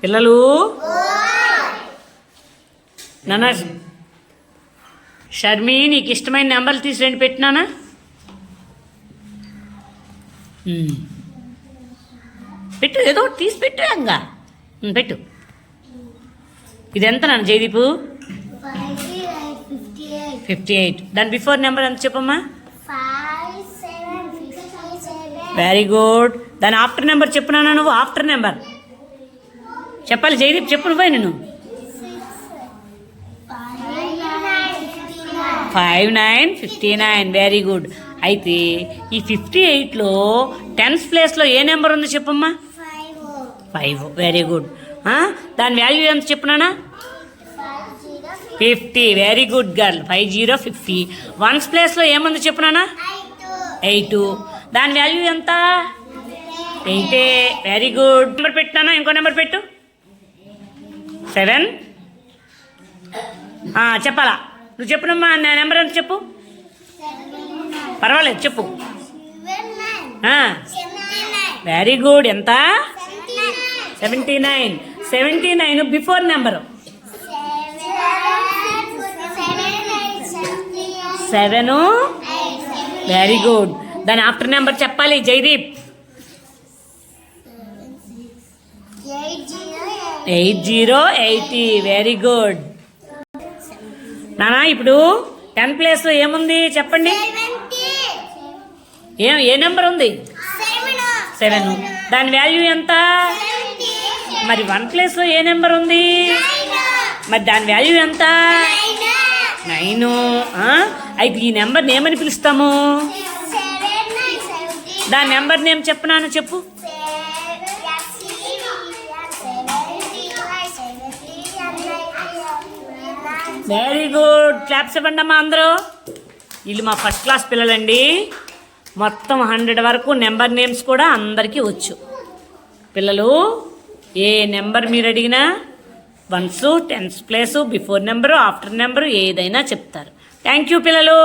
పిల్లలు నాన్న షర్మి నీకు ఇష్టమైన నెంబర్లు తీసి రెండు పెట్టినానా పెట్టు ఏదో తీసి పెట్టు ఇంకా పెట్టు ఇది ఎంత నాన్న జయదీపు 58 దాని బిఫోర్ నెంబర్ ఎంత చెప్పమ్మా వెరీ గుడ్ దాని ఆఫ్టర్ నెంబర్ చెప్పునా నువ్వు ఆఫ్టర్ నెంబర్ చెప్పాలి జయదీప్ చెప్పు నువ్వే నేను 5959 వెరీ గుడ్ అయితే ఈ 58లో 10th ప్లేస్లో ఏ నెంబర్ ఉంది చెప్పమ్మా 5 వెరీ గుడ్ దాని వాల్యూ ఎంత చెప్పునా 50 వెరీ గుడ్ గర్ల్ 50 1st ప్లేస్లో ఏముంది చెప్పునా 8 దాని వాల్యూ ఎంత 8 వెరీ గుడ్ నెంబర్ పెట్టినానా ఇంకో నెంబర్ పెట్టు 7 చెప్పాలా నువ్వు చెప్పునమ్మా నా నెంబర్ ఎంత చెప్పు పర్వాలేదు చెప్పు వెరీ గుడ్ ఎంత 79 బిఫోర్ నెంబరు 7 వెరీ గుడ్ దాని ఆఫ్టర్ నెంబర్ చెప్పాలి జయదీప్ 80 వెరీ గుడ్ నానా ఇప్పుడు 10th ప్లేస్లో ఏముంది చెప్పండి ఏ నెంబర్ ఉంది 7 దాని వాల్యూ ఎంత మరి 1 ప్లేస్లో ఏ నెంబర్ ఉంది మరి దాని వాల్యూ ఎంత 9 అయితే ఈ నెంబర్ని ఏమని పిలుస్తాము దాని నెంబర్ నేమ్ చెప్పు చెప్పు వెరీ గుడ్ క్లాప్స్ ఇవ్వండి అమ్మా అందరూ వీళ్ళు మా ఫస్ట్ క్లాస్ పిల్లలండి మొత్తం 100 వరకు నెంబర్ నేమ్స్ కూడా అందరికీ వచ్చు పిల్లలు ఏ నెంబర్ మీరు అడిగినా 1st 10th place before number after number ఏదైనా చెప్తారు థ్యాంక్ యూ పిల్లలు